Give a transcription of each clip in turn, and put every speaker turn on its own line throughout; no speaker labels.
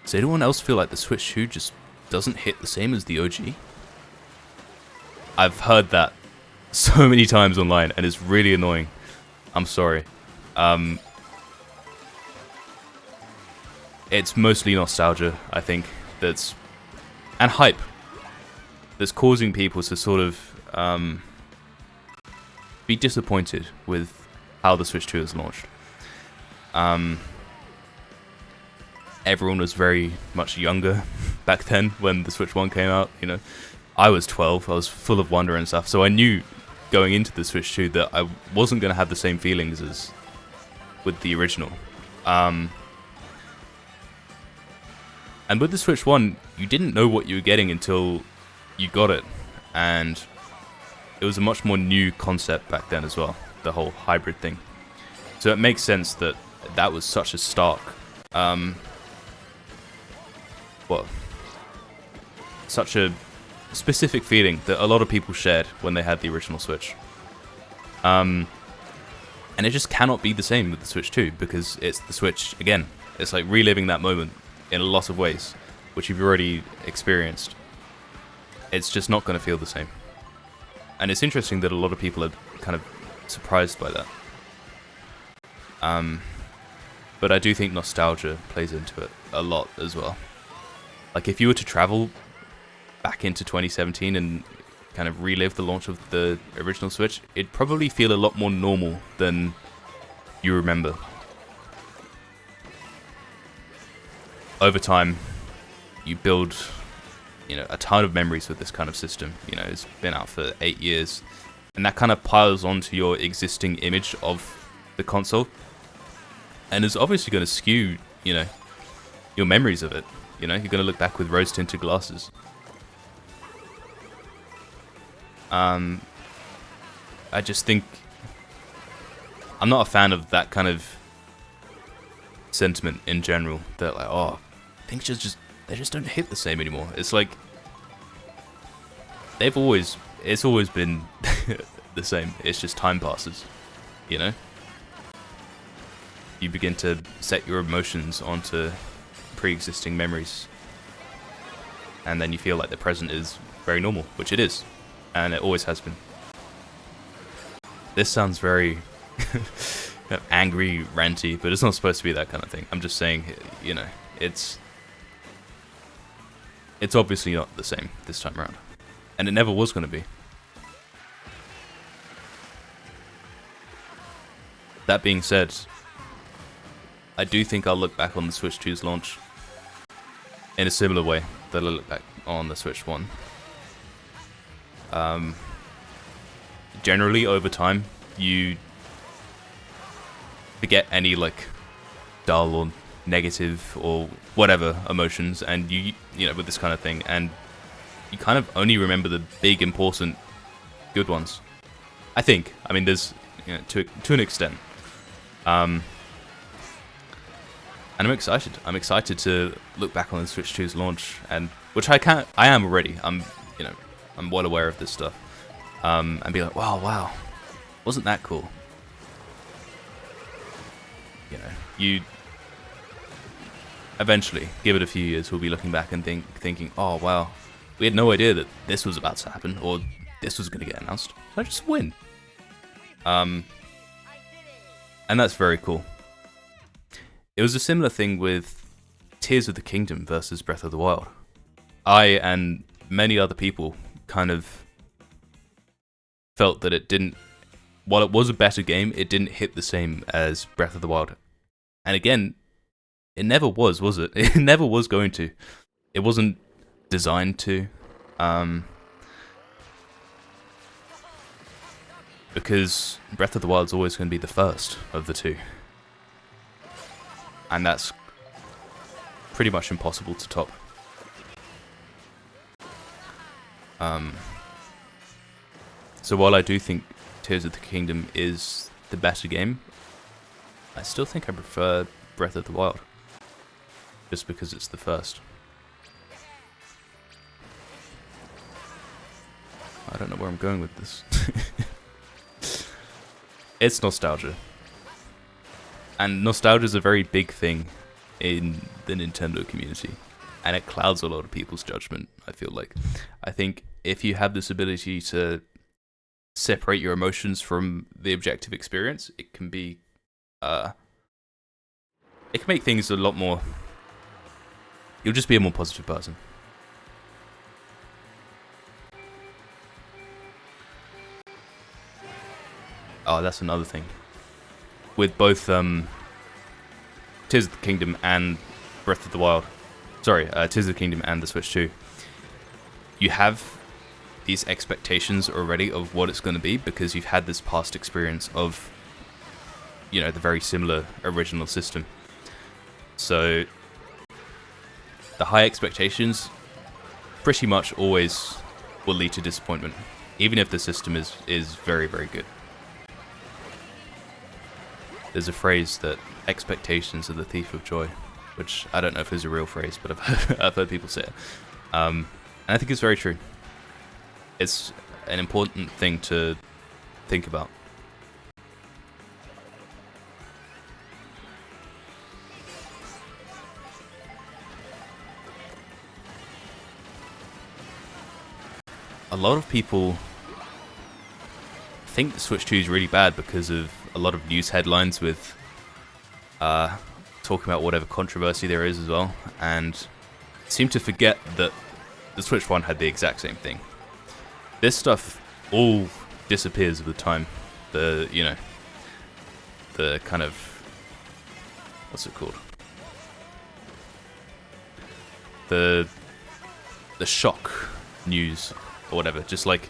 Does anyone else feel like the Switch 2 just doesn't hit the same as the OG? I've heard that so many times online, and it's really annoying. I'm sorry. It's mostly nostalgia, I think, and hype that's causing people to sort of be disappointed with how the Switch 2 is launched. Everyone was very much younger back then when the Switch 1 came out, you know. I was 12, I was full of wonder and stuff, so I knew going into the Switch 2 that I wasn't going to have the same feelings as with the original. And with the Switch 1, you didn't know what you were getting until you got it, and it was a much more new concept back then as well, the whole hybrid thing. So it makes sense that that was such a stark such a specific feeling that a lot of people shared when they had the original Switch. And it just cannot be the same with the Switch 2, because it's the Switch again. It's like reliving that moment in a lot of ways, which you've already experienced. It's just not going to feel the same. And it's interesting that a lot of people are kind of surprised by that. But I do think nostalgia plays into it a lot as well. Like, if you were to travel back into 2017 and kind of relive the launch of the original Switch, it'd probably feel a lot more normal than you remember. Over time, you build, you know, a ton of memories with this kind of system. You know, it's been out for 8 years, and that kind of piles onto your existing image of the console, and is obviously going to skew, you know, your memories of it. You know, you're going to look back with rose-tinted glasses. I just think I'm not a fan of that kind of sentiment in general. That like, oh, things they just don't hit the same anymore. It's like it's always been the same. It's just time passes, you know. You begin to set your emotions onto pre-existing memories, and then you feel like the present is very normal, which it is, and it always has been. This sounds very kind of angry, ranty, but it's not supposed to be that kind of thing. I'm just saying, you know, it's obviously not the same this time around, and it never was going to be. That being said, I do think I'll look back on the Switch 2's launch in a similar way that I look back on the Switch 1. Generally, over time, you forget any like dull or negative or whatever emotions, and you know, with this kind of thing, and you kind of only remember the big, important, good ones. I think. I mean, there's, you know, to an extent. And I'm excited. I'm excited to look back on the Switch 2's launch, and which I am already. I'm well aware of this stuff, and be like, wow, wasn't that cool? You know, you eventually give it a few years, we'll be looking back and thinking, oh wow, we had no idea that this was about to happen, or this was going to get announced. So I just win. And that's very cool. It was a similar thing with Tears of the Kingdom versus Breath of the Wild. I and many other people kind of felt that it didn't, while it was a better game, it didn't hit the same as Breath of the Wild. And again, it never was it? It never was going to. It wasn't designed to. Because Breath of the Wild is always going to be the first of the two. And that's pretty much impossible to top. So while I do think Tears of the Kingdom is the better game, I still think I prefer Breath of the Wild. Just because it's the first. I don't know where I'm going with this. It's nostalgia. And nostalgia is a very big thing in the Nintendo community, and it clouds a lot of people's judgment. I think if you have this ability to separate your emotions from the objective experience, it can be it can make things a lot more. You'll just be a more positive person. Oh, that's another thing. With both Tears of the Kingdom and Breath of the Wild. Sorry, Tears of the Kingdom and the Switch 2. You have these expectations already of what it's going to be because you've had this past experience of, you know, the very similar original system. So the high expectations pretty much always will lead to disappointment, even if the system is very, very good. There's a phrase that expectations are the thief of joy, which I don't know if it's a real phrase, but I've heard people say it. And I think it's very true. It's an important thing to think about. A lot of people think the Switch 2 is really bad because of a lot of news headlines with talking about whatever controversy there is as well, and seem to forget that the Switch 1 had the exact same thing. This stuff all disappears with time. The kind of, what's it called? The shock news or whatever, just like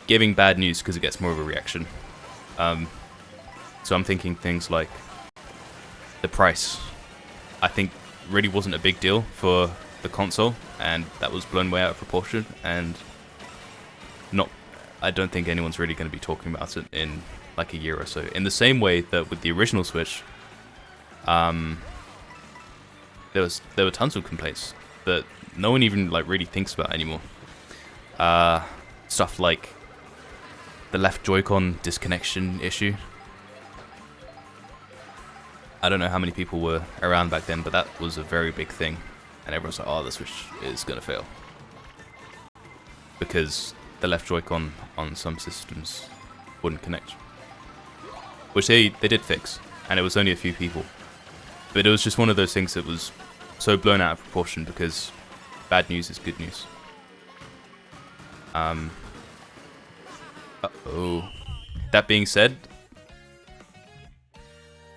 giving bad news because it gets more of a reaction. So I'm thinking things like the price, I think really wasn't a big deal for the console, and that was blown way out of proportion, and I don't think anyone's really going to be talking about it in like a year or so. In the same way that with the original Switch, there were tons of complaints that no one even like really thinks about anymore. Stuff like the left Joy-Con disconnection issue. I don't know how many people were around back then, but that was a very big thing. And everyone's like, oh, the Switch is going to fail. Because the left Joy-Con on some systems wouldn't connect. Which they did fix, and it was only a few people. But it was just one of those things that was so blown out of proportion because bad news is good news. That being said,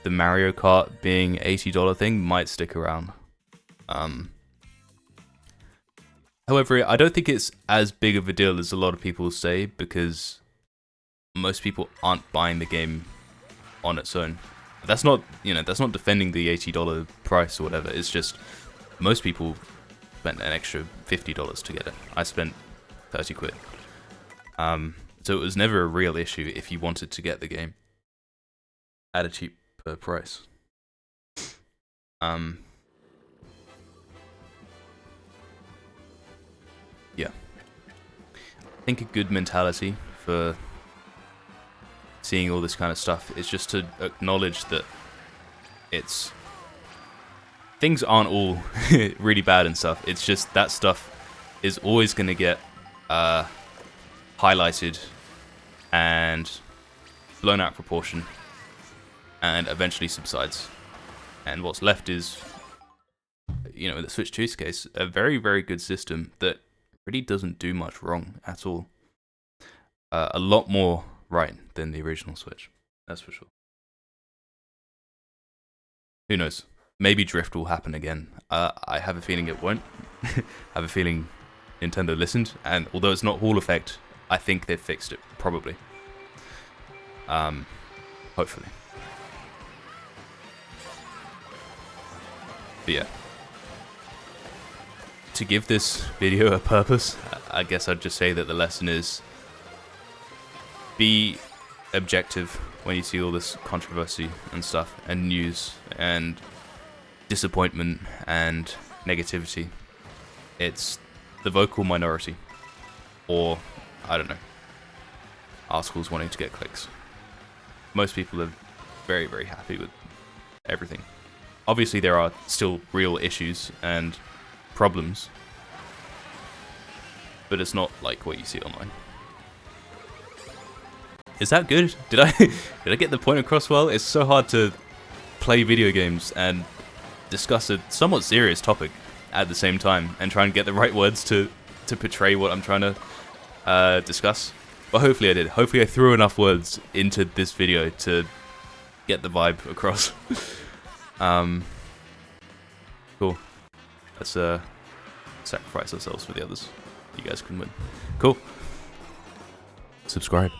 the Mario Kart being $80 thing might stick around. However, I don't think it's as big of a deal as a lot of people say because most people aren't buying the game on its own. That's not defending the $80 price or whatever. It's just most people spent an extra $50 to get it. I spent 30 quid. So it was never a real issue if you wanted to get the game at a cheap price. Yeah. I think a good mentality for seeing all this kind of stuff is just to acknowledge that things aren't all really bad and stuff. It's just that stuff is always going to get highlighted and blown out of proportion and eventually subsides. And what's left is, in the Switch 2's case, a very, very good system that really doesn't do much wrong at all. A lot more right than the original Switch, that's for sure. Who knows? Maybe drift will happen again. I have a feeling it won't. I have a feeling Nintendo listened, and although it's not Hall effect, I think they've fixed it, probably. Hopefully. But yeah. To give this video a purpose, I guess I'd just say that the lesson is be objective when you see all this controversy and stuff, and news, and disappointment, and negativity. It's the vocal minority. Or, I don't know, articles wanting to get clicks. Most people are very, very happy with everything. Obviously, there are still real issues and problems, but it's not like what you see online. Is that good? Did I get the point across well? It's so hard to play video games and discuss a somewhat serious topic at the same time and try and get the right words to portray what I'm trying to discuss. But hopefully I did. Hopefully I threw enough words into this video to get the vibe across. Cool. Let's sacrifice ourselves for the others. You guys can win. Cool. Subscribe.